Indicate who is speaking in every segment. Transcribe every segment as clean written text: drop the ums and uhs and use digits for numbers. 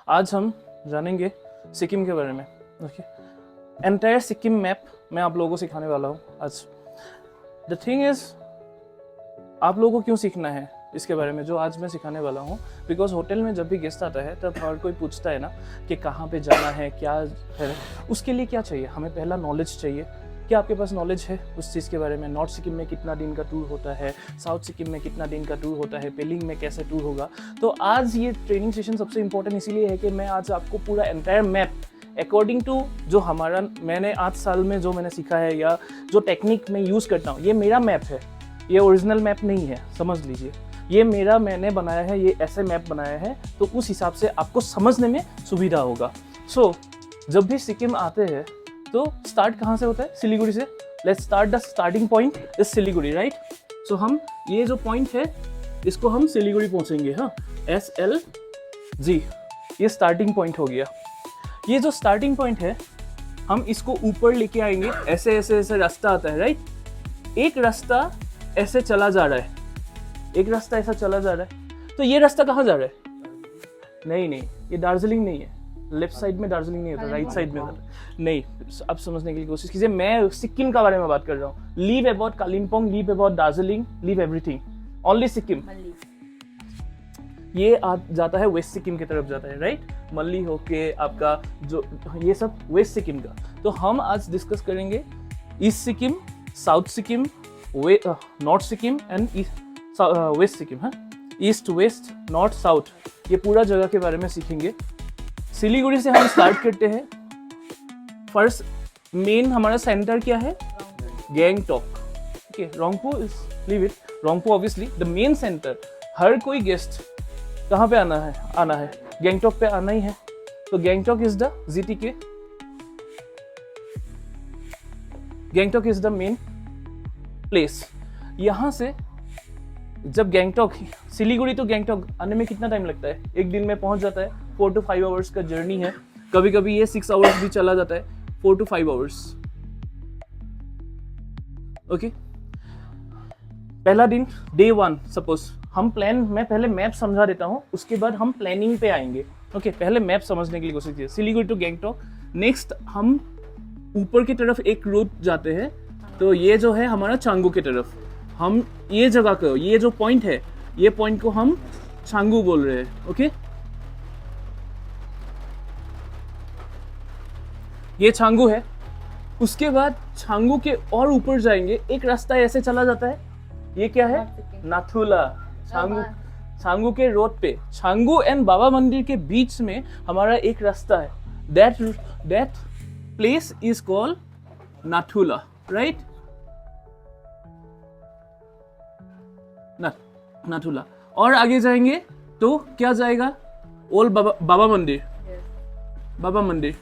Speaker 1: आज हम जानेंगे सिक्किम के बारे में। ओके, एंटायर सिक्किम मैप मैं आप लोगों को सिखाने वाला हूँ आज। द थिंग इज, आप लोगों को क्यों सीखना है इसके बारे में जो आज मैं सिखाने वाला हूँ, बिकॉज होटल में जब भी गेस्ट आता है तब हर कोई पूछता है ना कि कहाँ पे जाना है, क्या है। उसके लिए क्या चाहिए, हमें पहला नॉलेज चाहिए। क्या आपके पास नॉलेज है उस चीज़ के बारे में? नॉर्थ सिक्किम में कितना दिन का टूर होता है, साउथ सिक्किम में कितना दिन का टूर होता है, पेलिंग में कैसे टूर होगा। तो आज ये ट्रेनिंग सेशन सबसे इम्पोर्टेंट इसीलिए है कि मैं आज आपको पूरा एंटायर मैप अकॉर्डिंग टू जो हमारा मैंने 8 साल में जो मैंने सीखा है या जो टेक्निक मैं यूज़ करता हूँ, ये मेरा मैप है, ये ओरिजिनल मैप नहीं है, समझ लीजिए। ये मैंने बनाया है, ये ऐसे मैप बनाया है तो उस हिसाब से आपको समझने में सुविधा होगा। सो जब भी सिक्किम आते हैं तो स्टार्ट कहाँ से होता है? सिलीगुड़ी से। Let's start the starting point is Siliguri, right. So हम ये जो पॉइंट है इसको हम सिलीगुड़ी पहुँचेंगे। हाँ, SLG ये स्टार्टिंग पॉइंट हो गया। ये जो स्टार्टिंग पॉइंट है हम इसको ऊपर लेके आएंगे, ऐसे ऐसे ऐसे रास्ता आता है, राइट। एक रास्ता ऐसे चला जा रहा है, एक रास्ता ऐसा चला जा रहा है। तो ये रास्ता कहाँ जा रहा है? नहीं, ये दार्जिलिंग नहीं है। लेफ्ट साइड में दार्जिलिंग नहीं होता, राइट साइड में होता नहीं। अब समझने की कोशिश कीजिए, मैं सिक्किम का बारे में बात कर रहा हूँ। Leave about Kalimpong, leave about Darjeeling, leave everything, only Sikkim. ये जाता है वेस्ट सिक्किम की तरफ जाता है, राइट। मल्ली होके आपका जो ये सब वेस्ट सिक्किम का। तो हम आज डिस्कस करेंगे east Sikkim, south Sikkim, north Sikkim and west Sikkim. हाँ, ईस्ट, वेस्ट, नॉर्थ, साउथ, ये पूरा जगह के बारे में सीखेंगे। सिलीगुड़ी से हम स्टार्ट करते हैं। फर्स्ट मेन हमारा सेंटर क्या है? Gangtok. Okay, Rangpo is leave it, Rangpo obviously the main centre. हर कोई गेस्ट कहाँ पे आना है गैंगटॉक पे आना ही है। तो Gangtok is the GTK, Gangtok is the main place. यहाँ से जब गैंगटॉक, सिलीगुड़ी तो गैंगटॉक आने में कितना टाइम लगता है? एक दिन में पहुंच जाता है। 4 to 5 आवर्स का जर्नी है। कभी कभी ये 6 आवर्स भी चला जाता है, 4 to 5 आवर्स। ओके, पहला दिन डे 1 सपोज हम मैं पहले मैप समझा देता हूँ, उसके बाद हम प्लानिंग पे आएंगे। ओके, पहले मैप समझने के लिए कोशिश कीजिए। सिलीगुड़ी टू गैंगटॉक। नेक्स्ट हम ऊपर की तरफ एक रूट जाते हैं, तो ये जो है हमारा चांगू की तरफ। हम ये जगह को, ये जो पॉइंट है, ये पॉइंट को हम चांगू बोल रहे हैं। ओके, ये चांगू है। उसके बाद चांगू के और ऊपर जाएंगे, एक रास्ता ऐसे चला जाता है। ये क्या है? नाथुला। चांगू के रोड पे, चांगू एंड बाबा मंदिर के बीच में हमारा एक रास्ता है। That place is called Nathula, right. Nathula. और आगे जाएंगे तो क्या जाएगा? ओल्ड बाबा मंदिर। बाबा मंदिर।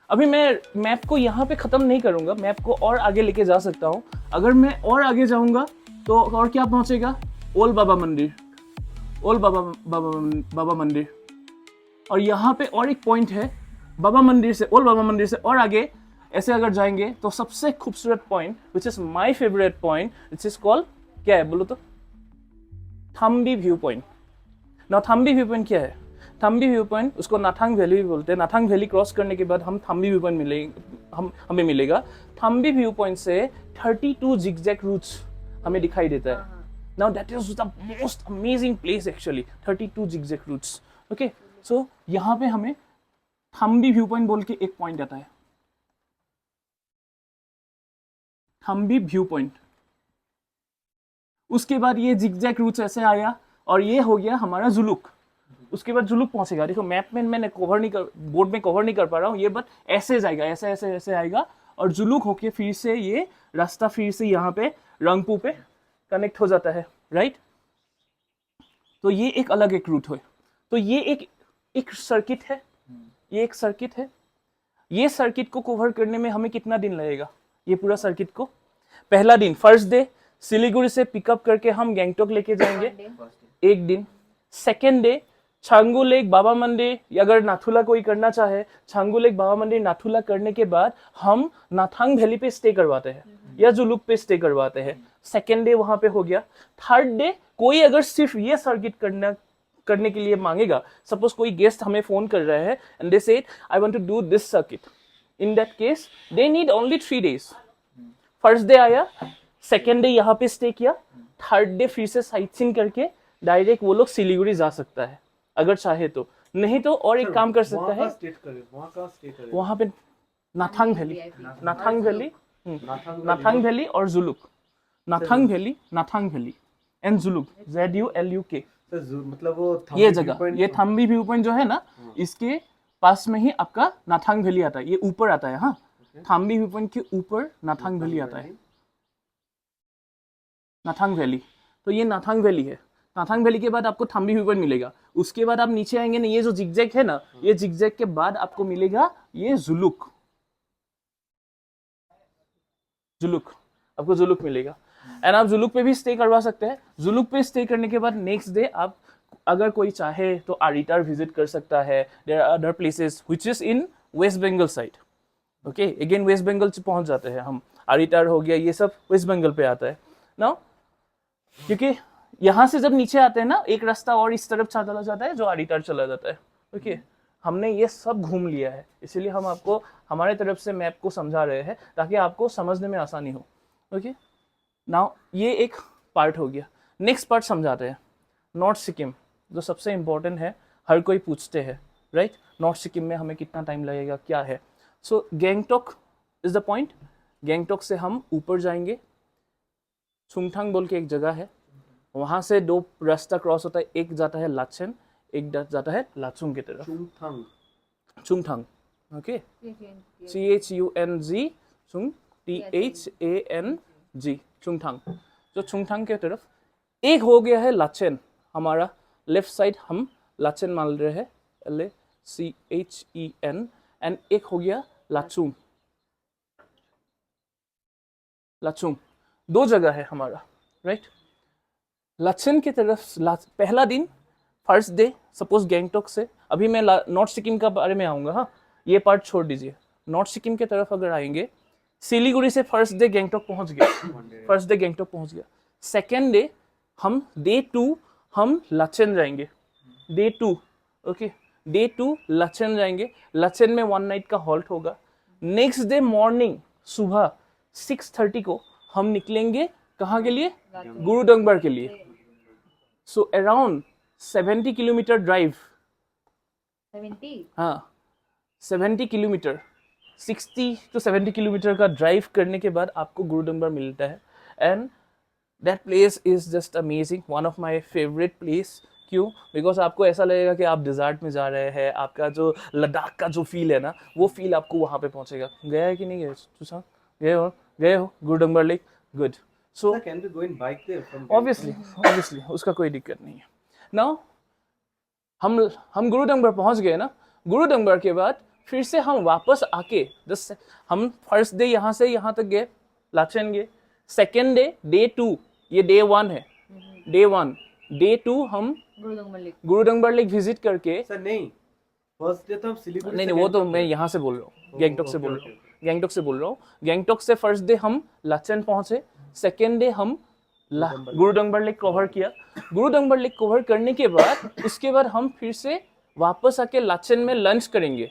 Speaker 1: अभी मैं मैप को यहाँ पे खत्म नहीं करूंगा, मैप को और आगे लेके जा सकता हूँ। अगर मैं और आगे जाऊंगा तो और क्या पहुंचेगा? ओल्ड बाबा मंदिर, ओल्ड बाबा मंदिर। और यहाँ पे और एक पॉइंट है, बाबा मंदिर से, ओल्ड बाबा मंदिर से और आगे ऐसे अगर जाएंगे तो सबसे खूबसूरत point, which is my favourite point, which is called, क्या है बोलो तो? Thambi view point. ना थम्बी व्यू पॉइंट क्या है? थम्बी व्यू पॉइंट, उसको नाथांग वैली भी बोलते हैं। नाथांग वैली क्रॉस करने के बाद हम थम्बी व्यू पॉइंट हमें मिलेगा। थम्बी व्यू पॉइंट से 32 जिगजैग रूट्स हमें दिखाई देता है। Now that is the most amazing place actually, 32 zigzag routes. Okay, so यहाँ पे हमें थम्बी व्यू पॉइंट बोल के एक पॉइंट आता है, थम्बी व्यू पॉइंट। उसके बाद ये जिगजैग रूट्स ऐसे आया और ये हो गया हमारा जुलुक। उसके बाद जुलुक पहुंचेगा। देखो मैप में मैंने बोर्ड में कवर नहीं कर पा रहा हूँ ये, बट ऐसे जाएगा, ऐसे ऐसे ऐसे आएगा और जुलुक होके फिर से ये रास्ता फिर से यहाँ पे रंगपू पे कनेक्ट हो जाता है, राइट। तो ये एक अलग एक रूट है। तो ये एक सर्किट है, ये एक सर्किट है। ये सर्किट को कवर करने में हमें कितना दिन लगेगा? ये पूरा सर्किट को, पहला दिन, फर्स्ट डे, सिलीगुड़ी से पिकअप करके हम गैंगटॉक लेके जाएंगे, एक दिन। सेकेंड डे छांगू लेक, बाबा मंदिर, या अगर नाथुला कोई करना चाहे, छांगू लेक, बाबा मंदिर, नाथुला करने के बाद हम नाथांग वैली पे स्टे करवाते हैं या जुलुक पे स्टे करवाते हैं। सेकेंड डे वहां पे हो गया। थर्ड डे कोई अगर सिर्फ ये सर्किट करने के लिए मांगेगा, सपोज कोई गेस्ट हमें फोन कर रहा है and they said I want to do this circuit, in that case they need only 3 days. First day आया, सेकेंड डे यहाँ पे स्टे किया, थर्ड डे फिर से साइट सीन करके डायरेक्ट वो लोग सिलीगुड़ी जा सकता है अगर चाहे तो, नहीं तो और एक काम कर सकता है, वहां पे नाथांग वैली, नाथांग वैली और Zuluk, Nathang valley and Zuluk, ZULUK,
Speaker 2: मतलब वो
Speaker 1: ये जगह, ये थम्बी व्यू पॉइंट जो है ना, इसके पास में ही आपका नाथांग वैली आता है, ये ऊपर आता है, हाँ थाम्बी व्यू पॉइंट के ऊपर नाथांग वैली आता है, नाथांग वैली, तो ये नाथांग वैली है। नाथांग वैली के बाद आपको थाम्बी व्यू पॉइंट मिलेगा, उसके बाद आप नीचे आएंगे ना, ये जो जिगजैग है ना, ये जिगजैग के बाद आपको मिलेगा ये जुलुक, आपको जुलुक मिलेगा एंड आप जुलुक पे भी स्टे करवा सकते हैं। जुलुक पे स्टे करने के बाद नेक्स्ट डे आप अगर कोई चाहे तो आरिटार विजिट कर सकता है। There are other places which is in West Bengal side, okay again West Bengal से पहुंच जाते हैं हम, आरिटार हो गया, ये सब वेस्ट बंगाल पे आता है ना, क्योंकि यहाँ से जब नीचे आते हैं ना, एक रास्ता और इस तरफ चला जाता है जो आरिटार चला जाता है, ओके हमने ये सब घूम लिया है, इसीलिए हम आपको हमारे तरफ से मैप को समझा रहे हैं ताकि आपको समझने में आसानी हो, ओके नाउ ये एक पार्ट हो गया। नेक्स्ट पार्ट समझाते हैं, नॉर्थ सिक्किम, जो सबसे इम्पोर्टेंट है, हर कोई पूछते हैं राइट, नॉर्थ सिक्किम में हमें कितना टाइम लगेगा, क्या है। So Gangtok is the point, Gangtok से हम ऊपर जाएंगे, चुंगथांग बोल के एक जगह है, वहां से 2 रास्ता क्रॉस होता है, एक जाता है लाचेन, एक जाता है लाचुंग की तरफ, Chungthang, okay CHUNG THANG, Chungthang, जो चुंगथांग के तरफ। एक हो गया है लाचेन, हमारा लेफ्ट साइड हम लाचेन मान रहे हैं, LACHEN, एंड एक हो गया लाचुंग, लाचुंग, 2 जगह है हमारा राइट। लाचेन की तरफ पहला दिन, फर्स्ट डे, सपोज गैंगटॉक से, अभी मैं नॉर्थ सिक्किम का बारे में आऊंगा, हाँ ये पार्ट छोड़ दीजिए, नॉर्थ सिक्किम की तरफ अगर आएंगे, सिलीगुड़ी से फर्स्ट डे गैंगटॉक पहुंच गया, फर्स्ट डे गैंगटॉक पहुंच गया, सेकेंड डे हम डे 2 हम लाचेन जाएंगे, डे 2, ओके डे 2 लाचेन जाएंगे, लाचेन में 1 नाइट का हॉल्ट होगा। नेक्स्ट डे मॉर्निंग सुबह 6:30 को हम निकलेंगे कहाँ के लिए, गुरुडंगबर के लिए। सो अराउंड 70 किलोमीटर ड्राइव,
Speaker 3: 70,
Speaker 1: हाँ 70 किलोमीटर, 60 to 70 किलोमीटर का ड्राइव करने के बाद आपको गुरुडंगबर मिलता है and that place is just amazing, one of my favourite place. क्यों? बिकॉज आपको ऐसा लगेगा कि आप डिजर्ट में जा रहे हैं, आपका जो लद्दाख का जो फील है ना, वो फील आपको वहाँ पे पहुँचेगा। गया है कि नहीं गए सुशांत? गए हो Gurudongmar lake? Good. So
Speaker 2: can we go in bike there from
Speaker 1: obviously उसका कोई दिक्कत नहीं है। नाउ हम गुरुडंगबर पहुंच गए ना, गुरुडंगबर के बाद फिर से हम वापस आके हम फर्स्ट डे यहाँ से यहाँ तक गए, लाचेन गए, सेकेंड डे, डे 2, ये डे 1 है, डे 1, डे 2 हम गुरुडंगबर लेक विजिट करके,
Speaker 2: सर नहीं, फर्स्ट डे तो हम सिलीगुड़ी
Speaker 1: नहीं वो तो मैं यहाँ से बोल रहा हूँ, गैंगटॉक से बोल रहा हूँ, गैंगटॉक से फर्स्ट डे हम लाचेन पहुंचे, सेकेंड डे हम गुरुडंगबर लेक कवर किया, गुरुडंगबर लेक कवर करने के बाद उसके बाद हम फिर से वापस आके लाचेन में लंच करेंगे,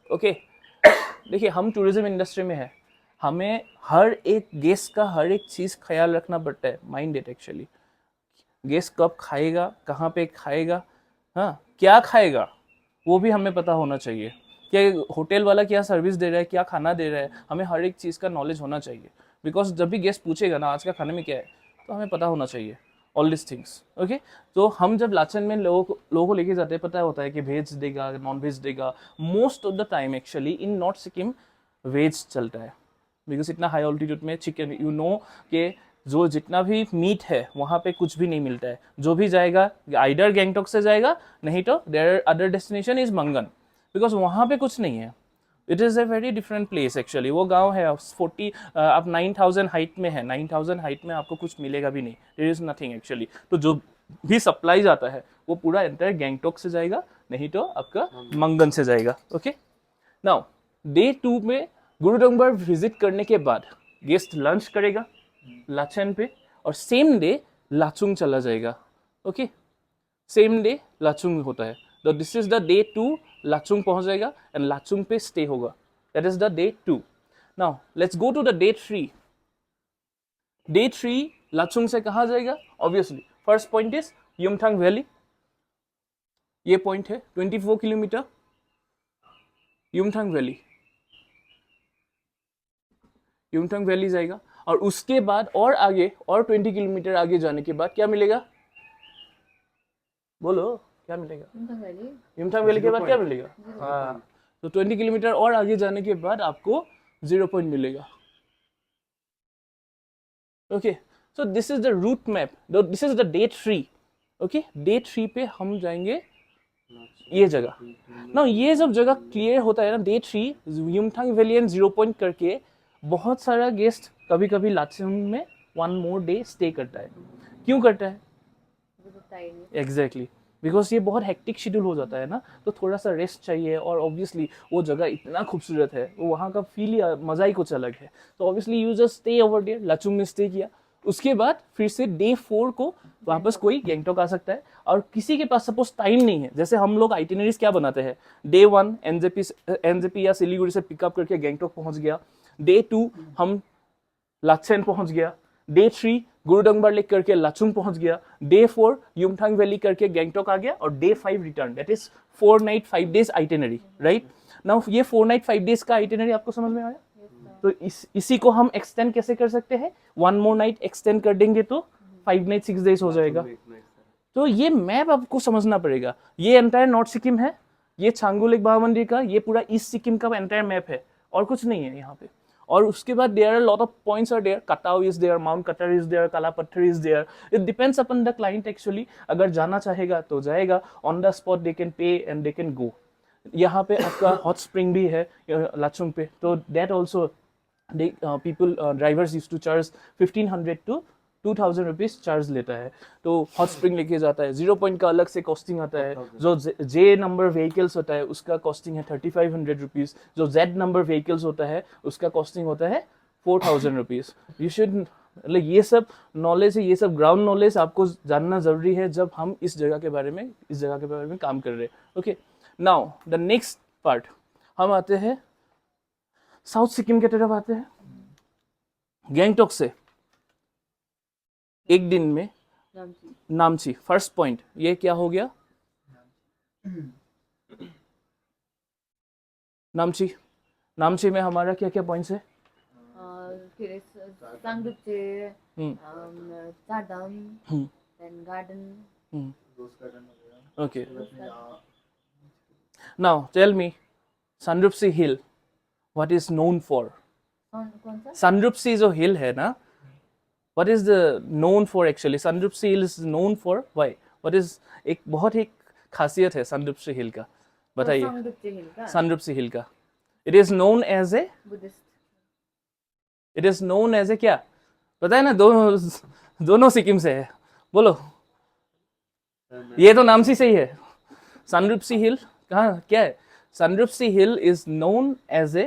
Speaker 1: ओके। देखिए हम टूरिज्म इंडस्ट्री में है, हमें हर एक गेस्ट का हर एक चीज़ ख्याल रखना पड़ता है, माइंड इट एक्चुअली, गेस्ट कब खाएगा, कहाँ पे खाएगा, हाँ क्या खाएगा वो भी हमें पता होना चाहिए, कि होटल वाला क्या सर्विस दे रहा है, क्या खाना दे रहा है, हमें हर एक चीज़ का नॉलेज होना चाहिए। बिकॉज जब भी गेस्ट पूछेगा ना आज का खाने में क्या है, तो हमें पता होना चाहिए ऑल दिस थिंग्स, ओके। तो हम जब लाचेन में लोगों को लेके जाते हैं, पता होता है कि वेज देगा, नॉन वेज देगा, most of the time actually in north Sikkim veg चलता है, बिकॉज इतना हाई ऑल्टीट्यूड में चिकन, यू नो कि जो जितना भी मीट है वहाँ पे कुछ भी नहीं मिलता है, जो भी जाएगा आइडर गैंगटॉक से जाएगा, नहीं तो there other destination is Mangan, because वहाँ पे कुछ नहीं है, it is a very different place actually. वो गांव है 40 आप 9000 हाइट में है, 9000 हाइट में आपको कुछ मिलेगा भी नहीं, देयर इज़ नथिंग एक्चुअली। तो जो भी सप्लाई जाता है वो पूरा एंटायर गैंगटॉक से जाएगा, नहीं तो आपका मंगन से जाएगा, ओके। नाउ डे 2 में गुरुडंगबर विजिट करने के बाद गेस्ट लंच करेगा लाचेन पे, और सेम डे लाचुंग चला जाएगा, ओके। सेम डे लाचुंग होता है. तो this is the day 2, Lachung पहुंच जाएगा एंड लाचुंग पे स्टे होगा. That is the day 2. Now let's go to the day 3. Day 3 Lachung से कहाँ जाएगा? Obviously first point is Yumthang Valley. ये पॉइंट है 24 kilometre Yumthang Valley. Yumthang Valley जाएगा और उसके बाद और आगे और 20 किलोमीटर आगे जाने के बाद क्या मिलेगा? बोलो क्या मिलेगा? युमथांग वैली के बाद क्या मिलेगा? हाँ, तो 20 किलोमीटर और आगे जाने के बाद आपको 0 पॉइंट मिलेगा. Okay, so this is the route map. This is the day 3. Okay, day 3 पे हम जाएंगे ये जगह. ना ये जब जगह क्लियर होता है ना, day 3 Yumthang valley and 0 point करके बहुत सारा गेस्ट कभी कभी लाचुंग में 1 मोर डे स्टे करता है. क्यों करता है? एग्जैक्टली, बिकॉज ये बहुत हेक्टिक शेड्यूल हो जाता है ना, तो थोड़ा सा रेस्ट चाहिए. और ऑब्वियसली वो जगह इतना खूबसूरत है, वो वहाँ का फील ही मज़ा ही कुछ अलग है. तो obviously you just stay over there. Lachung में स्टे किया, उसके बाद फिर से डे 4 को वापस कोई गैंगटॉक आ सकता है. और किसी के पास सपोज टाइम नहीं है, जैसे हम लोग आइटिनरीज क्या बनाते हैं, डे 1 एनजेपी या सिलीगुड़ी से पिकअप करके गैंगटॉक पहुंच गया, डे 2 हम लाचेन पहुंच गया, डे 3 गुरुडंगबार लेक करके लाचुंग पहुंच गया, डे 4 युमथांग वैली करके गैंगटॉक आ गया, और day 5 return. That is 4 night 5 days itinerary. Right now ये 4 नाइट 5 डेज का आइटिनरी आपको समझ में आया? तो इसी को हम एक्सटेंड कैसे कर सकते हैं? 1 मोर नाइट एक्सटेंड कर देंगे तो 5 नाइट 6 डेज हो जाएगा. तो ये मैप आपको समझना पड़ेगा. ये एंटायर नॉर्थ सिक्किम है, ये छांगु लेक महामंदिर का, ये पूरा ईस्ट सिक्किम का एंटायर मैप है, और कुछ नहीं है यहाँ पे. और उसके बाद there are lot of points are there. Katao is there, mount कटर is there, Kala Patthar is there. It depends upon the client actually. अगर जाना चाहेगा तो जाएगा, on the spot they can pay and they can go. यहाँ पे आपका हॉट स्प्रिंग भी है लाचुंग पे, तो that also people drivers use to charge 1500 to 2000 rupees charge लेता है. तो हॉट स्प्रिंग लेके जाता है. 0 पॉइंट का अलग से कॉस्टिंग आता है. जो जे नंबर व्हीकल्स होता है उसका कॉस्टिंग है 3500 रुपीज. जो जेड नंबर व्हीकल्स होता है उसका कॉस्टिंग होता है 4000 रुपीज. यू शुड, मतलब ये सब नॉलेज है, ये सब ग्राउंड नॉलेज आपको जानना जरूरी है जब हम इस जगह के बारे में काम कर रहे हैं. Okay, now the next part हम आते हैं साउथ सिक्किम की तरफ आते हैं. गैंगटॉक से एक दिन में नामची फर्स्ट पॉइंट, ये क्या हो गया? नामची में हमारा क्या क्या पॉइंट्स है?
Speaker 3: सांगदुपचे, Chardham, then garden.
Speaker 1: Okay. Now tell me, Sandrupsi Hill, what is known for?
Speaker 3: कौन सा?
Speaker 1: Sandrupsi जो hill है ना, what is the known for actually? Sandrupsi Hill is known for why? What is एक बहुत ही खासियत है Sandrupsi Hill का, बताइए.
Speaker 3: सांगदुपचे हिल का
Speaker 1: Sandrupsi Hill का it is known as a
Speaker 3: Buddhist.
Speaker 1: it is known as a क्या? पता है ना, दोनों सिक्किम से है. बोलो, ये तो नामची से ही है. Sandrupsi Hill कहाँ क्या है? Sandrupsi Hill is known as a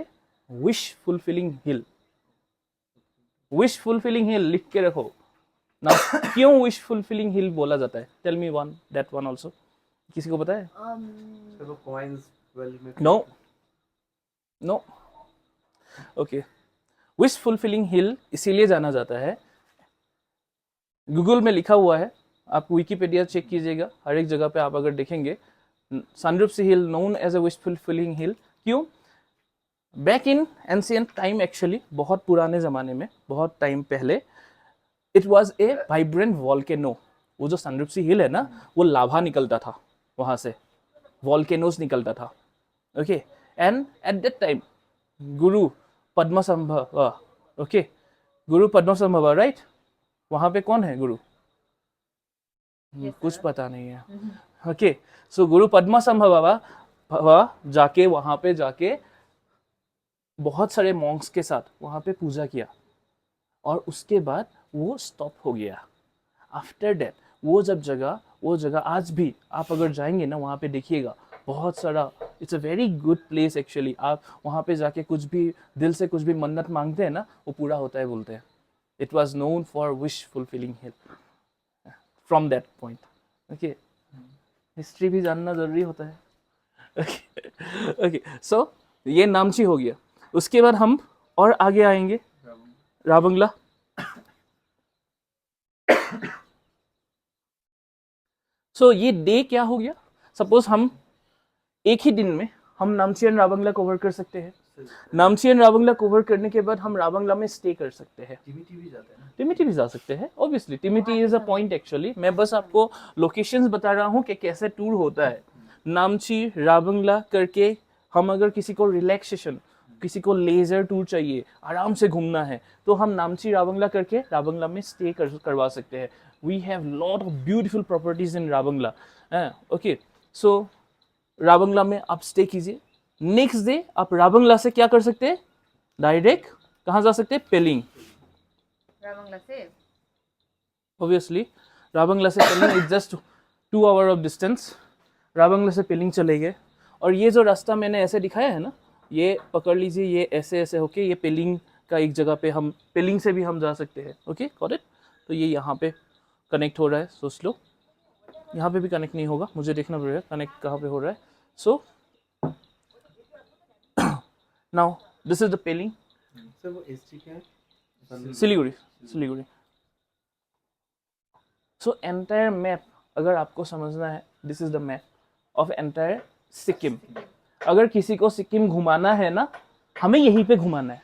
Speaker 1: wish fulfilling hill. Wish fulfilling hill लिख के रखो ना. क्यों wish fulfilling hill बोला जाता है? Tell me that one also. किसी को पता है?
Speaker 2: चलो coins well में.
Speaker 1: No. Okay. विश फुलफिलिंग हिल इसीलिए जाना जाता है, गूगल में लिखा हुआ है, आप विकीपीडिया चेक कीजिएगा, हर एक जगह पे आप अगर देखेंगे Sandrupsi Hill known as a wish fulfilling hill. क्यों? Back in ancient time actually, बहुत पुराने ज़माने में, बहुत टाइम पहले, it was a vibrant volcano. वो जो Sandrupsi Hill है ना, वो लाभा निकलता था वहाँ से, वॉल्केनोस निकलता था. Okay, and at that time Guru पद्मसंभवा, okay, Guru पद्मसंभवा, right? वहाँ पे कौन है गुरु? कुछ पता नहीं है. ओके, सो गुरु पद्मसंभवा जाके वहाँ पे जाके बहुत सारे मॉन्क्स के साथ वहाँ पे पूजा किया, और उसके बाद वो स्टॉप हो गया. आफ्टर दैट वो जगह आज भी आप अगर जाएंगे ना, वहाँ पे देखिएगा बहुत सारा, it's a very good place actually. आप वहाँ पे जाके कुछ भी दिल से कुछ भी मन्नत मांगते हैं ना, वो पूरा होता है बोलते हैं. It was known for wish fulfilling hill from that point. Okay, history भी जानना जरूरी होता है. ओके, सो ये नामची हो गया. उसके बाद हम और आगे आएंगे रावंगला. सो ये डे क्या हो गया. सपोज हम एक ही दिन में हम नामची एंड रावंगला कवर कर सकते हैं. नामची एंड रावंगला कवर करने के बाद हम रावंगला में स्टे कर सकते हैं.
Speaker 2: टिमिटी भी जाते हैं ना.
Speaker 1: टिमिटी भी जा सकते हैं ऑब्वियसली. टिमिटी इज अ पॉइंट एक्चुअली. मैं बस आपको लोकेशंस बता रहा हूँ कि कैसे टूर होता है. नामची रावंगला करके हम अगर किसी को रिलैक्सेशन, किसी को लेजर टूर चाहिए, आराम से घूमना है, तो हम नामची रावंगला करके रावंगला में स्टे करवा सकते हैं. We have lot of beautiful properties in Ravangla. Okay, so Ravangla में आप स्टे कीजिए. नेक्स्ट डे आप रावंगला से क्या कर सकते हैं, डायरेक्ट कहाँ जा सकते हैं, पेलिंग.
Speaker 3: रावंगला से
Speaker 1: ऑब्वियसली रावंगला से Pelling is just 2 hour of distance. Ravangla से पेलिंग चले गए और ये जो रास्ता मैंने ऐसे दिखाया है ना, ये पकड़ लीजिए. ये ऐसे ऐसे होके ये पेलिंग का एक जगह पे, हम पेलिंग से भी हम जा सकते हैं. Okay, got it. तो ये यहाँ पे कनेक्ट हो रहा है. सोच लो यहाँ पे भी कनेक्ट नहीं होगा, मुझे देखना पड़ेगा कनेक्ट कहाँ पे हो रहा है. So now this is the Pelling.
Speaker 2: Sir वो एसटी क्या है?
Speaker 1: सिलीगुड़ी. सो एंटायर मैप अगर आपको समझना है, this is the map of entire Sikkim. अगर किसी को सिक्किम घुमाना है ना, हमें यहीं पे घुमाना है.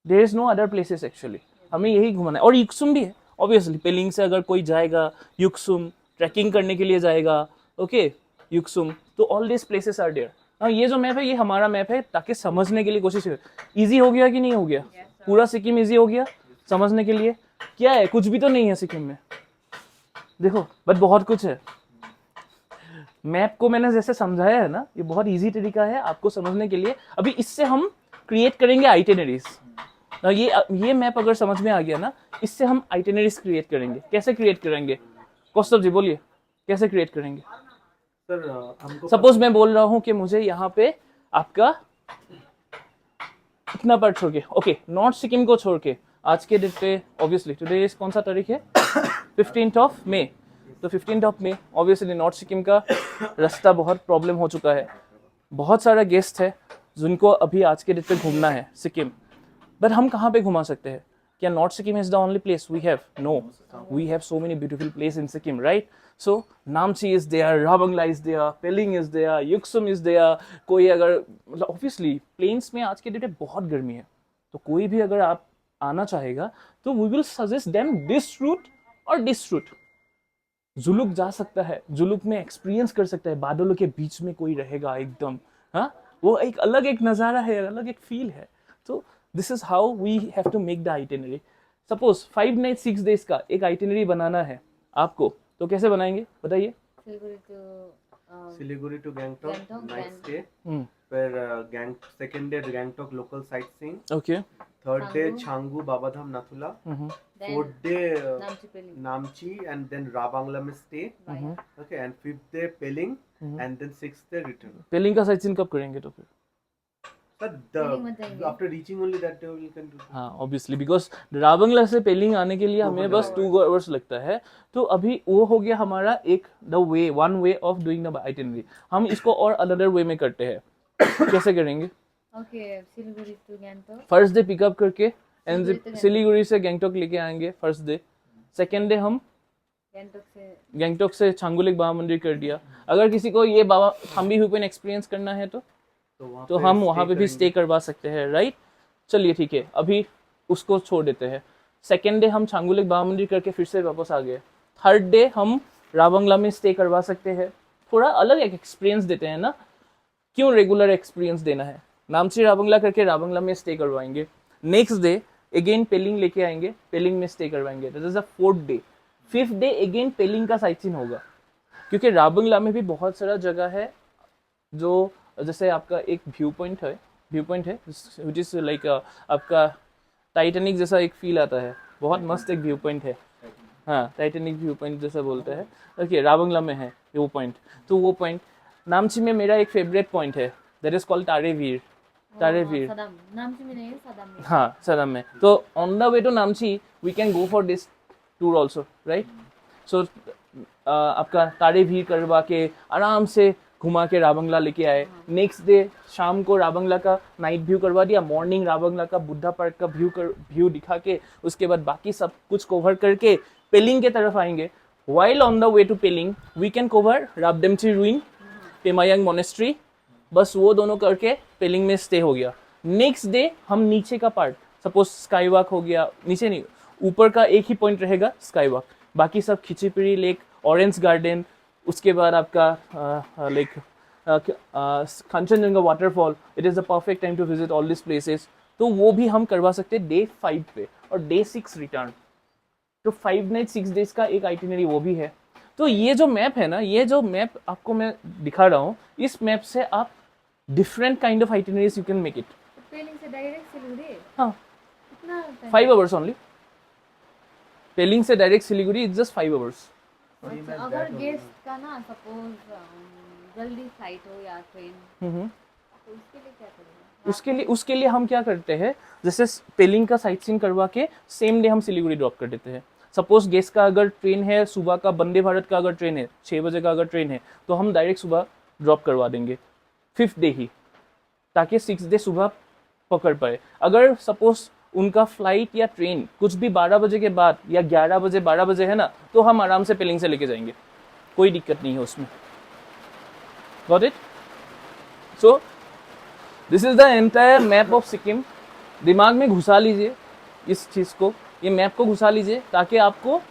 Speaker 1: There is no other places actually. हमें यही घुमाना है. और युक्सुम भी है ऑब्वियसली. पेलिंग से अगर कोई जाएगा युक्सुम, ट्रैकिंग करने के लिए जाएगा, ओके, युक्सुम, तो all this places are there. ये जो मैप है ये हमारा मैप है, ताकि समझने के लिए कोशिश करें. इजी हो गया कि नहीं हो गया? पूरा सिक्किम इजी हो गया समझने के लिए. क्या है, कुछ भी तो नहीं है सिक्किम में, देखो, बट बहुत कुछ है. मैप को मैंने जैसे समझाया है ना, ये बहुत इजी तरीका है आपको समझने के लिए. अभी इससे हम क्रिएट करेंगे आइटिनरीज. ये मैप अगर समझ में आ गया ना, इससे हम आइटिनरीज क्रिएट करेंगे. कैसे क्रिएट करेंगे, कौस्तुभ जी बोलिए, कैसे क्रिएट करेंगे?
Speaker 2: सर हमको
Speaker 1: सपोज मैं बोल रहा हूँ कि मुझे यहाँ पे आपका इतना पार्ट छोड़ के, ओके, नॉर्थ सिक्किम को छोड़ के, आज के डेट पे ऑब्वियसली टुडे इज कौन सा तारीख है, 15th ऑफ मई. तो 15th of May obviously north Sikkim का रास्ता बहुत प्रॉब्लम हो चुका है. बहुत सारा गेस्ट है जिनको अभी आज के डेट पे घूमना है सिक्किम. बट हम कहाँ पे घुमा सकते हैं? क्या north Sikkim is the only place we have? No, we have so many beautiful place in Sikkim, right? So Namchi is there, Ravangla is there, Pelling is there, Yuksom is there. कोई अगर, मतलब ऑब्वियसली प्लेन्स में आज के डेट में बहुत गर्मी है, तो कोई भी अगर आप आना चाहेगा तो we will suggest them this route और दिस रूट. जुलुक जा सकता है, जुलुक में एक्सपीरियंस कर सकता है, बादलों के बीच में कोई रहेगा एकदम, हाँ, वो एक अलग एक नज़ारा है, अलग एक फील है. तो this is how we have to make the itinerary. Suppose 5 night 6 days का एक आइटिनरी बनाना है आपको, तो कैसे बनाएंगे बताइए?
Speaker 2: Siliguri to Gangtok
Speaker 3: Gangtok,
Speaker 2: night
Speaker 3: then-
Speaker 2: stay, फिर second day Gangtok local sight seeing,
Speaker 1: okay.
Speaker 2: Third day
Speaker 3: Canggu.
Speaker 2: Changu Babadham Nathula,
Speaker 3: then
Speaker 2: fourth day
Speaker 3: Namchi Peling.
Speaker 2: Namchi and then Rabangla में stay,
Speaker 3: Right.
Speaker 2: Okay, and fifth day Pelling and then sixth day return.
Speaker 1: Pelling का sight scene कब करेंगे तो फिर?
Speaker 2: Sir
Speaker 3: Peling मत जाएंगे.
Speaker 2: After reaching only that day we can do.
Speaker 1: हाँ obviously, because Ravangla से पेलिंग आने के लिए हमें बस 2 आवर्स लगता है. तो अभी वो हो गया हमारा एक one way of doing the itinerary. हम इसको और अनदर वे में करते हैं. कैसे करेंगे?
Speaker 3: Okay, Siliguri to Gangtok.
Speaker 1: First day pickup करके एंड
Speaker 3: सिलीगुड़ी से
Speaker 1: सिलीगुड़ी से गैंगटॉक लेके आएंगे फर्स्ट डे. सेकेंड डे हम
Speaker 3: Gangtok से
Speaker 1: गैंगटॉक से छांगुलिक बाबा मंदिर कर दिया. अगर किसी को ये बाबा थाम्बी हुपेन एक्सपीरियंस करना है तो हम वहाँ पे भी स्टे करवा सकते हैं, राइट? चलिए ठीक है, अभी उसको छोड़ देते हैं. सेकेंड डे हम छांगुलिक बाबा मंदिर करके फिर से वापस आ गए. थर्ड डे हम रावंगला में स्टे करवा सकते हैं. थोड़ा अलग एक एक्सपीरियंस देते हैं ना, क्यों रेगुलर एक्सपीरियंस देना है? नामची रावंगला करके रावंगला में स्टे करवाएंगे. नेक्स्ट डे अगेन पेलिंग लेके आएंगे, पेलिंग में स्टे करवाएंगे. That is the 4th day. 5th day again Pelling का साइट सीन होगा, क्योंकि रावंगला में भी बहुत सारा जगह है जो, जैसे आपका एक व्यू पॉइंट है विच इज लाइक आपका टाइटैनिक जैसा एक फील आता है. बहुत मस्त एक व्यू पॉइंट है, हाँ, टाइटैनिक व्यू पॉइंट जैसा बोलते हैं. ओके, रावंगला में है वो पॉइंट. तो वो पॉइंट नामची में मेरा एक फेवरेट पॉइंट है, that is called Tarey Bhir. Tarey Bhir,
Speaker 3: Sadam. Namchi में नहीं है, Sadam में.
Speaker 1: हाँ, सदम में. तो on the way to Namchi we can go for this tour also, right? So आपका तारे भी करवा के आराम से घुमा के राबंगला लेके आए। नेक्स्ट डे शाम को राबंगला का नाइट व्यू करवा दिया, मॉर्निंग राबंगला का बुद्धा पार्क का व्यू दिखा के उसके बाद बाकी सब कुछ कवर करके पेलिंग के तरफ आएंगे। While on the way to Pelling we can cover Rabdentse ruin, Pemayangtse monastery, बस वो दोनों करके पेलिंग में स्टे हो गया। नेक्स्ट डे हम नीचे का पार्ट, सपोज स्काई वॉक हो गया, नीचे नहीं ऊपर का एक ही पॉइंट रहेगा स्काई वॉक, बाकी सब खिचीपिरी लेक, ऑरेंज गार्डन, उसके बाद आपका like Kanchenjunga waterfall. It is the perfect time to visit all this places. तो वो भी हम करवा सकते हैं डे 5 पे, और डे 6 रिटर्न। तो 5 नाइट 6 डेज का एक आइटिनरी वो भी है। तो ये जो मैप है ना, ये जो मैप आपको मैं दिखा रहा हूँ, इस मैप से आप different kind of itineraries you can make it.
Speaker 3: Pelling से डायरेक्ट सिलीगुड़ी?
Speaker 1: हाँ,
Speaker 3: कितना time?
Speaker 1: 5 hours only. पेलिंग से direct Siliguri is just 5 hours.
Speaker 3: अच्छा, अगर गेस्ट का ना सपोज जल्दी फ्लाइट हो या ट्रेन, तो उसके लिए क्या करेंगे?
Speaker 1: उसके लिए हम क्या करते हैं, जैसे पेलिंग का साइट सीइंग करवा के सेम डे हम सिलीगुड़ी ड्रॉप कर देते हैं। सपोज गेस्ट का अगर ट्रेन है सुबह का, वंदे भारत का अगर ट्रेन है 6 बजे का अगर ट्रेन है, तो हम डायरेक्ट सुबह ड्रॉप करवा देंगे 5th डे ही, ताकि 6th डे सुबह पकड़ पाए। अगर सपोज उनका फ्लाइट या ट्रेन कुछ भी 12 बजे के बाद या 11 बजे 12 बजे है ना, तो हम आराम से पेलिंग से लेके जाएंगे, कोई दिक्कत नहीं है उसमें। Got it? So this is the entire map of Sikkim. दिमाग में घुसा लीजिए इस चीज़ को, ये मैप को घुसा लीजिए, ताकि आपको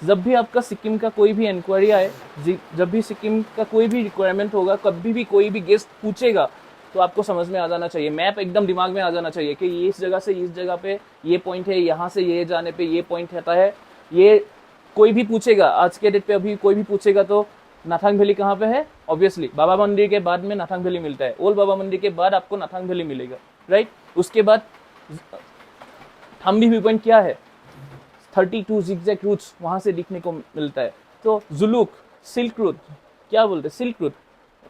Speaker 1: जब भी आपका सिक्किम का कोई भी इंक्वायरी आए, जब भी सिक्किम का कोई भी रिक्वायरमेंट होगा, कभी भी कोई भी गेस्ट पूछेगा, तो आपको समझ में आ जाना चाहिए, मैप एकदम दिमाग में आ जाना चाहिए कि ये इस जगह से इस जगह पे ये पॉइंट है, यहाँ से ये जाने पे ये पॉइंट रहता है। ये कोई भी पूछेगा आज के डेट पे, अभी कोई भी पूछेगा तो नाथांग वैली कहाँ पे है, ऑब्वियसली बाबा मंदिर के बाद में नाथांग वैली मिलता है, ओल्ड बाबा मंदिर के बाद आपको नाथांग वैली मिलेगा, राइट। उसके बाद थम्बी व्यू पॉइंट क्या है, 32 जिगजैग रूट्स वहां से दिखने को मिलता है। तो जुलूक, सिल्क रूट, क्या बोलते हैं सिल्क रूट,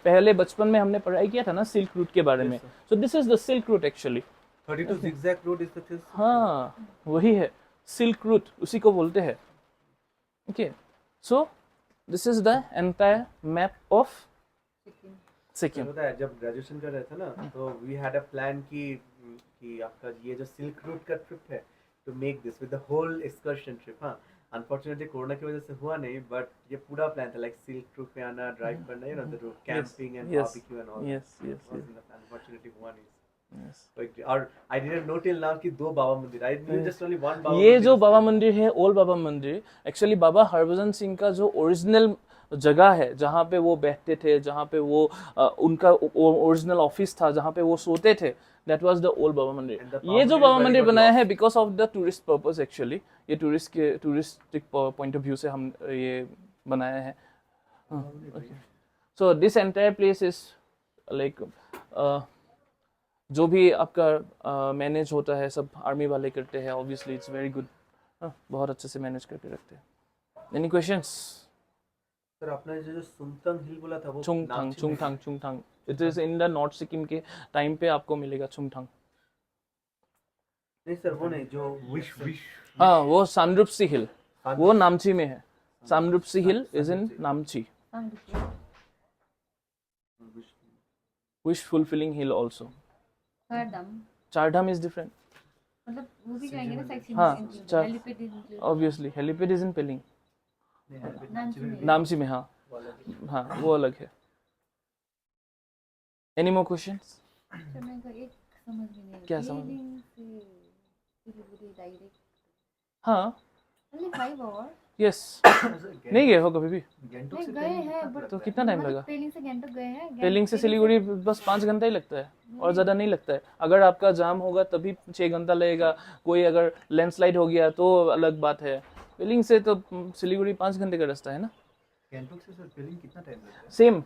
Speaker 1: पहले बचपन में हमने पढ़ाई किया था ना सिल्क रूट के बारे में। So this is the silk route actually.
Speaker 2: 32 zigzag road is the
Speaker 1: हाँ, वही है सिल्क रूट, उसी को बोलते हैं। Okay, so this is the entire map of Sikkim.
Speaker 2: पता है जब ग्रेजुएशन कर रहे थे ना, तो वी हैड अ प्लान कि आपका ये जो सिल्क रूट का ट्रिप है, to make this with the whole excursion trip. हाँ, अनफॉर्चुनेटली कोरोना की वजह से हुआ नहीं, बट ये पूरा प्लान था, लाइक सिल्क रूट पे आना, ड्राइव करना, you know the road, camping and barbecue and all.
Speaker 1: Yes yes
Speaker 2: unfortunately हुआ नहीं। और I didn't know till now कि 2 Baba Mandir, I knew just only one Baba.
Speaker 1: ये जो बाबा मंदिर है, ओल्ड बाबा मंदिर, एक्चुअली बाबा हरभजन सिंह का जो ओरिजिनल जगह है, जहाँ पे वो बैठते थे, जहाँ पे वो उनका ओरिजिनल ऑफिस था, जहाँ पे वो सोते थे, that was the old Baba मंदिर। ये जो बाबा मंदिर बनाया है because of the tourist purpose, actually ये टूरिस्टिक पॉइंट ऑफ व्यू से हम ये बनाया है। So this entire place is like जो भी आपका मैनेज होता है सब आर्मी वाले करते हैं, ऑब्वियसली इट्स वेरी गुड, बहुत अच्छे से मैनेज करके रखते हैं। Any questions?
Speaker 2: सर आपने जो सुमथंग हिल बोला था वो
Speaker 1: Chungthang, it is in the north Sikkim के टाइम पे आपको मिलेगा चुंगथांग।
Speaker 2: नहीं सर, वो नहीं जो विश
Speaker 1: हाँ, वो सामरूपसी हिल, वो नामची में है। Samdruptse hill is in Namchi. Wish fulfilling hill also. Chardham is different,
Speaker 3: मतलब वो भी जाएंगे ना साइट सीइंग?
Speaker 1: हाँ,
Speaker 3: helipad include?
Speaker 1: Obviously helipad is in Pelling, Namchi में। हाँ हाँ, वो अलग है। Any more questions?
Speaker 3: सर मैं को एक समझ में नहीं,
Speaker 1: क्या समझ?
Speaker 3: पेलिंग से सिलीगुड़ी डायरेक्ट
Speaker 1: हाँ,
Speaker 3: ओनली 5 आवर?
Speaker 1: यस। नहीं गए हो कभी भी?
Speaker 2: गैंगटॉक
Speaker 3: नहीं
Speaker 2: से
Speaker 3: गए हैं, बट
Speaker 1: तो कितना टाइम लगा?
Speaker 3: पेलिंग से गैंगटॉक गए हैं?
Speaker 1: पेलिंग से सिलीगुड़ी बस 5 घंटा ही लगता है, और ज़्यादा नहीं लगता है। अगर आपका जाम होगा तभी 6 घंटा लगेगा, कोई अगर लैंडस्लाइड हो गया तो अलग बात है। पेलिंग से तो सिलीगुड़ी 5 घंटे का रास्ता है ना।
Speaker 2: गैंगटॉक से सर पेलिंग कितना टाइम लगता है?
Speaker 1: सेम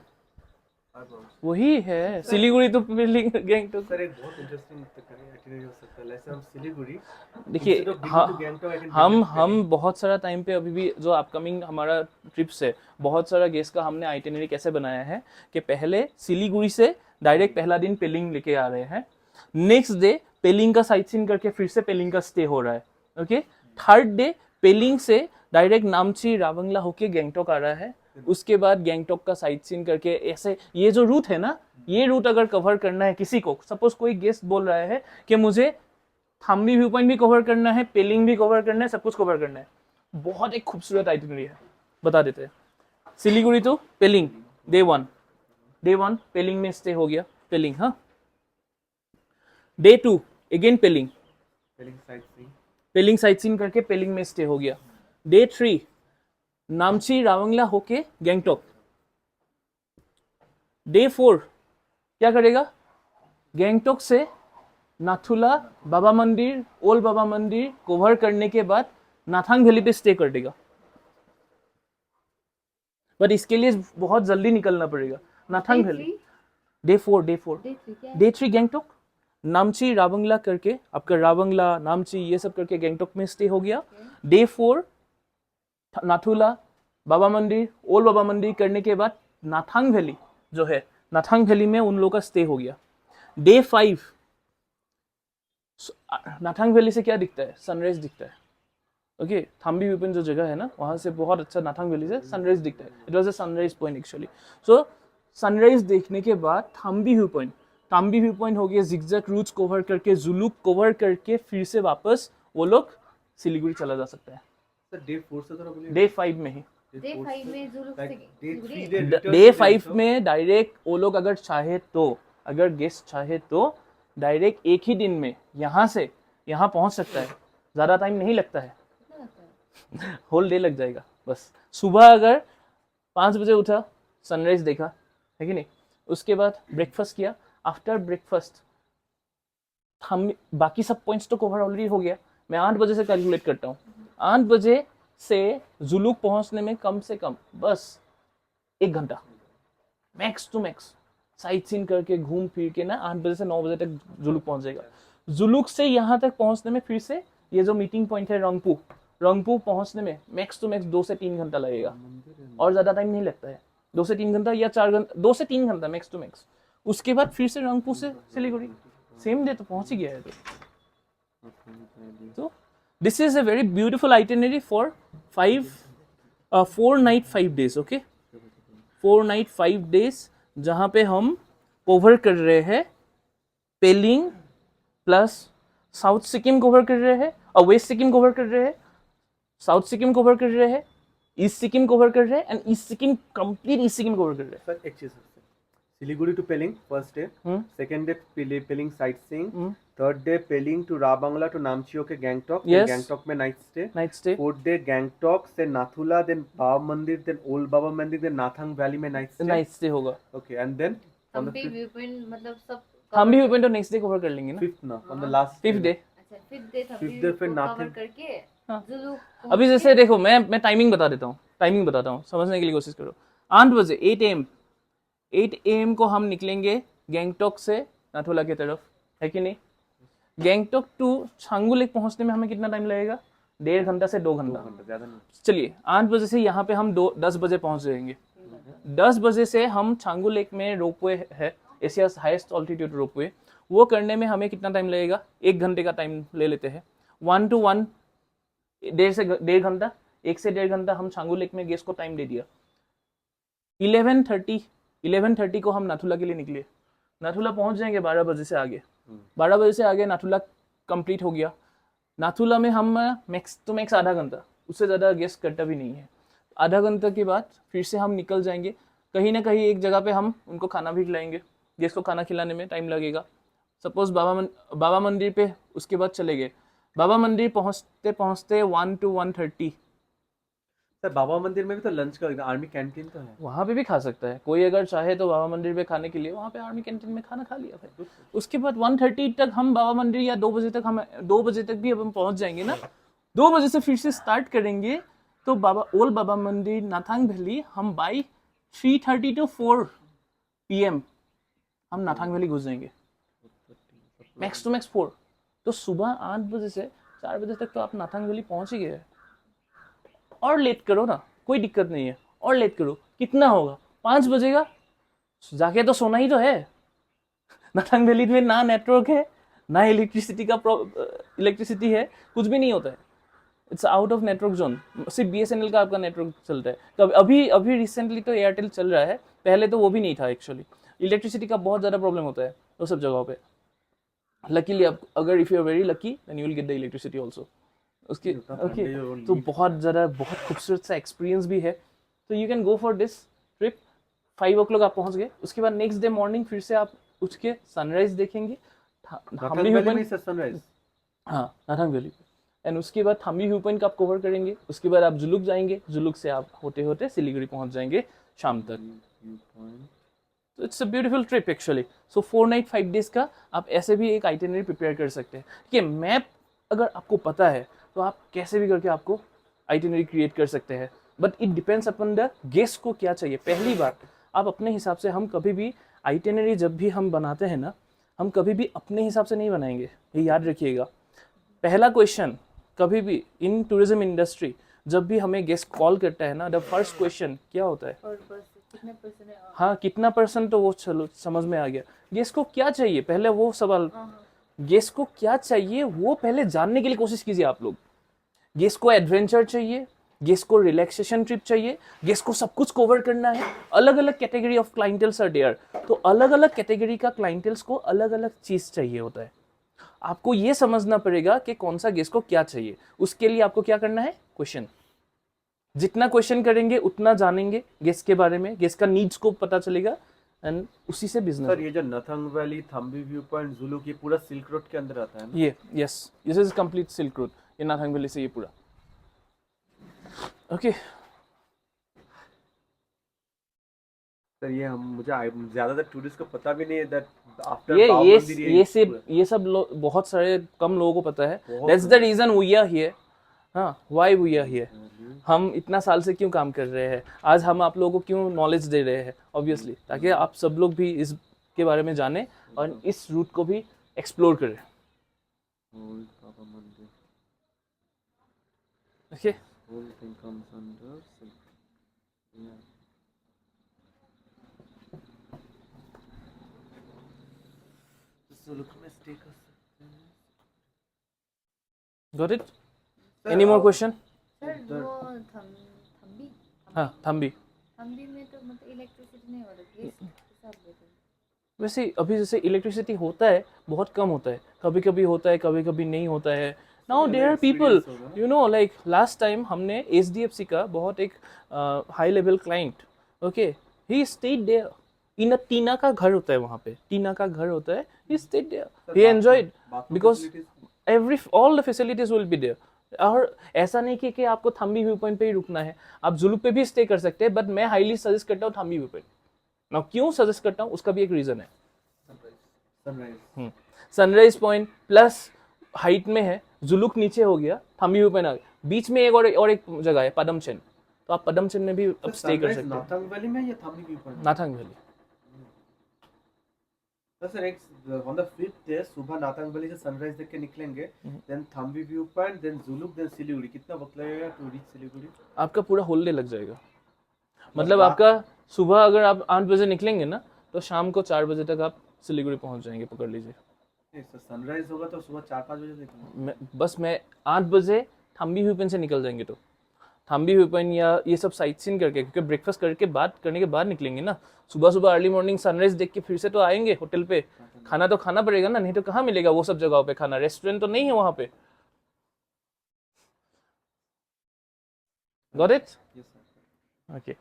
Speaker 1: वही है, सिलीगुड़ी तो पेलिंग गैंगटॉक।
Speaker 2: सर एक बहुत इंटरेस्टिंग एक्टिविटी हो सकता है, जैसे हम सिलीगुड़ी,
Speaker 1: देखिए हम बहुत सारा टाइम पे अभी भी जो अपकमिंग हमारा ट्रिप्स है, बहुत सारा गेस्ट का हमने आइटिनरी कैसे बनाया है कि पहले सिलीगुड़ी से डायरेक्ट पहला दिन पेलिंग लेके आ रहे हैं, नेक्स्ट डे पेलिंग का साइट सीइंग करके फिर से पेलिंग का स्टे हो रहा है, ओके। थर्ड डे पेलिंग से डायरेक्ट नामची रावंगला होके गैंगटॉक आ रहा है, उसके बाद गैंगटॉक का साइट सीन करके ऐसे ये जो रूट है ना, ये रूट अगर कवर करना है किसी को, सपोज कोई गेस्ट बोल रहा है कि मुझे थाम्बी व्यू पॉइंट भी कवर करना है, पेलिंग भी कवर करना है, सब कुछ कवर करना है, बहुत एक खूबसूरत आइटिनरी है, बता देते हैं। Siliguri to Pelling day one Pelling में स्टे हो गया, पेलिंग, हाँ। Day 2 again Pelling sight seen करके पेलिंग में स्टे हो गया। डे 3 नामची रावंगला होके गैंगटॉक। डे 4 क्या करेगा, गैंगटॉक से नाथुला बाबा मंदिर, ओल्ड बाबा मंदिर कवर करने के बाद नाथांग वैली पे स्टे कर देगा, बट इसके लिए बहुत जल्दी निकलना पड़ेगा। Nathang valley day 4 day 3 Gangtok, Namchi Ravangla करके आपका रावंगला नामची ये सब करके गैंगटॉक में स्टे हो गया। डे 4 नाथुला बाबा मंदिर, ओल्ड बाबा मंदिर करने के बाद नाथांग वैली जो है, नाथांग वैली में उन लोगों का स्टे हो गया। डे 5 नाथांग वैली से क्या दिखता है, सनराइज दिखता है। ओके, थाम्बी व्यू पॉइंट जो जगह है ना, वहां से बहुत अच्छा नाथांग वैली से सनराइज दिखता है। It was a sunrise point actually. So sunrise देखने के बाद थाम्बी व्यू पॉइंट हो गया, जिगजैग रूट्स कवर करके, जुलूक कवर करके फिर से वापस वो लोग सिलीगुड़ी चला जा सकता है।
Speaker 2: डे 4 से थोड़ा बोलिए।
Speaker 1: डे 5 में ही,
Speaker 3: डे 5 में जुलूक से
Speaker 1: डे 5 में डायरेक्ट वो लोग अगर चाहे तो, अगर गेस्ट चाहे तो डायरेक्ट एक ही दिन में यहाँ से यहाँ पहुंच सकता है, ज़्यादा टाइम नहीं लगता है, होल डे लग जाएगा बस। सुबह अगर 5 बजे उठा, सनराइज देखा है कि नहीं, उसके बाद ब्रेकफास्ट किया, आफ्टर ब्रेकफास्ट हम बाकी सब पॉइंट्स तो कवर ऑलरेडी हो गया। मैं 8 बजे से कैलकुलेट करता हूँ, 8 बजे से जुलूक पहुंचने में कम से कम बस 1 घंटा max two max, sight seen करके घूम फिर के ना 8 बजे से 9 बजे तक जुलूक पहुंच जाएगा। जुलूक से यहाँ तक पहुंचने में फिर से ये जो मीटिंग पॉइंट है रंगपू पहुंचने में मैक्स टू मैक्स 2 से 3 घंटा लगेगा, और ज़्यादा टाइम नहीं लगता है, 2 से 3 घंटा या 4 घंटा, 2 से 3 घंटा मैक्स टू मैक्स। उसके बाद फिर से रंगपू से सिलीगुड़ी, सेम डे तो पहुंच ही गया है। तो this is a very beautiful itinerary for 4 night 5 days. Okay, 4 night 5 days जहाँ पे हम कवर कर रहे हैं पेलिंग प्लस साउथ सिक्किम कवर कर रहे हैं, और वेस्ट सिक्किम कवर कर रहे हैं, साउथ सिक्किम कवर कर रहे हैं, ईस्ट सिक्किम कवर कर रहे हैं, and east Sikkim complete east Sikkim cover कर रहे हैं।
Speaker 2: सर एक चीज, Siliguri to Pelling first day, second day Pelling sight seeing, third day Pelling to Ravangla to Namchi के गैंगटॉक, गैंगटॉक में night stay, fourth day Gangtok से Nathula, then Baba Mandir, then old Baba Mandir, then Nathang valley में नाइट स्टे
Speaker 1: होगा।
Speaker 2: Okay, and then
Speaker 3: Thambi view point मतलब सब
Speaker 1: थाम्बी व्यू पॉइंट तो नेक्स्ट डे कवर कर लेंगे ना,
Speaker 2: फिफ्थ ना, on the last
Speaker 1: fifth day.
Speaker 3: अच्छा, फिफ्थ डे
Speaker 2: फिफ्थ डे फिर
Speaker 3: कवर
Speaker 2: नाथांग
Speaker 3: करके
Speaker 1: हाँ।
Speaker 3: जुलूक
Speaker 1: अभी जैसे देखो, मैं टाइमिंग बता देता हूँ, टाइमिंग बताता हूँ, समझने के लिए कोशिश करो। 8 बजे 8 AM को हम निकलेंगे गैंगटॉक से नाथुला की तरफ, है कि नहीं। गैंगटॉक टू छांगू लेक पहुंचने में हमें कितना टाइम लगेगा, 1.5 घंटा से 2 घंटा,
Speaker 2: ज्यादा नहीं।
Speaker 1: चलिए 8 बजे से यहाँ पे हम 10 बजे पहुंच जाएंगे। 10 बजे से हम छांगू लेक में रोपवे है, एशियाज हाईएस्ट ऑल्टीट्यूड रोपवे, वो करने में हमें कितना टाइम लगेगा, 1 घंटे का टाइम ले लेते हैं। 1 to 1 1.5 घंटा, 1 से 1.5 घंटा हम छांगू लेक में गेस्ट को टाइम दे दिया। 11:30 को हम नाथुला के लिए निकले, नाथुला पहुंच जाएंगे 12 बजे से आगे। 12 बजे से आगे नाथुला कंप्लीट हो गया। नाथुला में हम मैक्स टू मैक्स आधा घंटा, उससे ज़्यादा गेस्ट करता भी नहीं है। आधा घंटा के बाद फिर से हम निकल जाएंगे, कहीं ना कहीं एक जगह पे हम उनको खाना भी खिलाएंगे, गेस्ट को खाना खिलाने में टाइम लगेगा। सपोज बाबा मंदिर पे उसके बाद चले गए, बाबा मंदिर पहुँचते पहुँचते 1 to 1:30।
Speaker 2: सर बाबा मंदिर में भी तो लंच का आर्मी कैंटीन तो है,
Speaker 1: वहाँ पे भी खा सकता है कोई, अगर चाहे तो बाबा मंदिर पे खाने के लिए वहाँ पे आर्मी कैंटीन में खाना खा लिया भाई। उसके बाद 1:30 तक हम बाबा मंदिर, या 2 बजे तक, हम 2 बजे तक भी अब हम पहुँच जाएंगे ना, 2 बजे से फिर से स्टार्ट करेंगे। तो ओल्ड बाबा मंदिर नाथांग वैली हम बाई 3:30 to 4 PM हम नाथांग वैली घुस जाएंगे, मैक्स टू मैक्स 4। तो सुबह 8 बजे से 4 बजे तक तो आप नाथांग वैली पहुँच ही गए। और लेट करो ना, कोई दिक्कत नहीं है, और लेट करो, कितना होगा, 5 बजेगा, जाके तो सोना ही तो है। नाथांग वैली में ना नेटवर्क है, ना इलेक्ट्रिसिटी है, कुछ भी नहीं होता है। It's out of network zone. सिर्फ BSNL का आपका नेटवर्क चलता है। कभी अभी अभी रिसेंटली तो एयरटेल चल रहा है, पहले तो वो भी नहीं था एक्चुअली। इलेक्ट्रिसिटी का बहुत ज़्यादा प्रॉब्लम होता है वो सब जगहों पे। लकीली आप अगर if you are very lucky then you will get the electricity also उसके। ओके, तो बहुत ज़्यादा बहुत खूबसूरत सा एक्सपीरियंस भी है। तो you can go for this trip. 5 o'clock आप पहुँच गए, उसके बाद नेक्स्ट डे मॉर्निंग फिर से आप उठ के सनराइज देखेंगे।
Speaker 2: नाथंग वैली में सनराइज,
Speaker 1: हाँ नाथंग वैली। एंड उसके बाद थाम्बी व्यू पॉइंट का आप कवर करेंगे। उसके बाद आप जुलुक जाएंगे, जुलुक से आप होते होते सिलीगुड़ी पहुंच जाएंगे शाम तक। तो it's a beautiful trip actually. So 4 night 5 days का आप ऐसे भी एक आइटिनरी प्रिपेयर कर सकते हैं। ठीक है, मैप अगर आपको पता है तो आप कैसे भी करके आपको आइटिनरी क्रिएट कर सकते हैं। But it depends upon the guest को क्या चाहिए। पहली बार आप अपने हिसाब से, हम कभी भी आइटिनरी जब भी हम बनाते हैं ना, हम कभी भी अपने हिसाब से नहीं बनाएंगे, ये याद रखिएगा। पहला क्वेश्चन कभी भी इन टूरिज्म इंडस्ट्री जब भी हमें गेस्ट कॉल करता है ना, द फर्स्ट क्वेश्चन क्या होता है?
Speaker 3: कितने परसेंट है?
Speaker 1: हाँ कितना परसेंट, तो वो चलो समझ में आ गया। गेस्ट को क्या चाहिए, पहले वो सवाल, गेस्ट को क्या चाहिए वो पहले जानने के लिए कोशिश कीजिए आप लोग। गेस्ट को एडवेंचर चाहिए, गेस्ट को रिलैक्सेशन ट्रिप चाहिए, गेस्ट को सब कुछ कवर करना है। अलग अलग कैटेगरी ऑफ क्लाइंटल्स आर देयर, तो अलग अलग कैटेगरी का क्लाइंटल्स को अलग अलग चीज चाहिए होता है। आपको ये समझना पड़ेगा कि कौन सा गेस्ट को क्या चाहिए। उसके लिए आपको क्या करना है? क्वेश्चन। जितना क्वेश्चन करेंगे उतना जानेंगे गेस्ट के बारे में, गेस्ट का नीड्स को पता चलेगा एंड उसी से बिजनेस।
Speaker 2: सर ये जो नाथंग वैली, थाम्बी व्यू पॉइंट, जुलुक, ये पूरा सिल्क रोड के अंदर आता है ना?
Speaker 1: ये yes, this is complete silk road. ये नाथंग वैली से ये पूरा। ओके
Speaker 2: सर ये हम मुझे ज्यादातर टूरिस्ट को पता भी नहीं है दैट आफ्टर बाव मंदिर
Speaker 1: ये सब बहुत सारे कम लोगों को पता है। That's the reason we are here. हाँ, व्हाई वी आर हियर। हम इतना साल से क्यों काम कर रहे हैं, आज हम आप लोगों को क्यों नॉलेज दे रहे हैं? ऑब्वियसली ताकि आप सब लोग भी इसके बारे में जाने और इस रूट को भी एक्सप्लोर करें। ओके
Speaker 2: जुलुक में स्टे कर सकते हैं।
Speaker 1: Got it? Any more question?
Speaker 3: Sir वो थम्बी
Speaker 1: हाँ थम्बी।
Speaker 3: थम्बी में तो मतलब इलेक्ट्रिसिटी नहीं होता, गेस्ट हिसाब देते हैं।
Speaker 1: वैसे अभी जैसे इलेक्ट्रिसिटी होता है, बहुत कम होता है, कभी कभी होता है, कभी कभी नहीं होता है। Now there are people, you know, like last time हमने HDFC का बहुत एक high level client, okay, he stayed there in a टीना का घर होता है वहाँ पे, टीना का घर होता है, he stayed there, he enjoyed because all the facilities will be there. और ऐसा नहीं कि आपको थम्बी व्यू पॉइंट पे ही रुकना है, आप जुलुक पे भी स्टे कर सकते हैं, बट मैं हाईली सजेस्ट करता हूँ थम्बी व्यू पॉइंट। ना क्यों सजेस्ट करता हूँ उसका भी एक रीजन है। सनराइज पॉइंट प्लस हाइट में है, जुलुक नीचे हो गया, थम्बी व्यू पॉइंट आ गया, बीच में एक और एक जगह है पदमचेन, तो आप पदमचेन में भी अब स्टे कर सकते हैं।
Speaker 2: नाथंग वैली में या Thambi view point?
Speaker 1: Nathang valley.
Speaker 2: तो सर एक ऑन द 5th डे सुबह नाथंग वैली से सनराइज देख के निकलेंगे, then Thambi view point, then Zuluk, then Siliguri. कितना वक्त लगेगा टू रीच सिलीगुड़ी?
Speaker 1: आपका पूरा होल डे लग जाएगा। मतलब आपका सुबह अगर आप 8 बजे निकलेंगे ना, तो शाम को 4 बजे तक आप सिलीगुड़ी पहुंच जाएंगे, पकड़ लीजिए।
Speaker 2: सनराइज होगा तो सुबह 4-5 बजे निकलेंगे।
Speaker 1: मैं 8 बजे थम्बी व्यू पॉइंट से निकल जाएंगे, तो थम्बी व्यू पॉइंट या ये सब साइट सीन करके, क्योंकि ब्रेकफास्ट करने के बाद निकलेंगे ना, सुबह सुबह अर्ली मॉर्निंग सनराइज देख के फिर से तो आएंगे होटल पे, खाना तो खाना पड़ेगा ना, नहीं तो कहाँ मिलेगा वो सब जगहों पे खाना, रेस्टोरेंट तो नहीं है वहाँ पे। Got it? Okay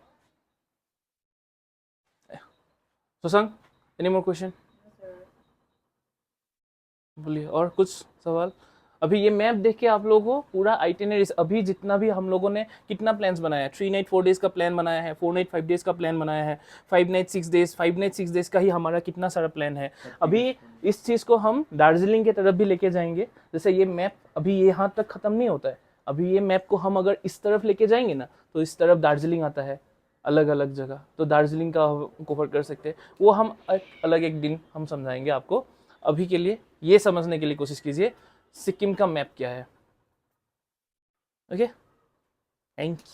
Speaker 1: Susang, any more question? बोलिए, और कुछ सवाल? अभी ये मैप देख के आप लोगों को पूरा आइटिनरी, अभी जितना भी हम लोगों ने कितना प्लान्स बनाया है, 3 night 4 days का प्लान बनाया है, 4 night 5 days का प्लान बनाया है, 5 night 6 days, 5 night 6 days का ही हमारा कितना सारा प्लान है। अभी इस चीज़ को हम दार्जिलिंग की तरफ भी लेके जाएंगे। जैसे ये मैप अभी यहाँ तक ख़त्म नहीं होता है, अभी ये मैप को हम अगर इस तरफ लेके जाएंगे ना, तो इस तरफ दार्जिलिंग आता है, अलग अलग जगह, तो दार्जिलिंग का कवर कर सकते हैं। वो हम अलग एक दिन हम समझाएंगे आपको। अभी के लिए ये समझने के लिए कोशिश कीजिए सिक्किम का मैप क्या है। Okay, thank you.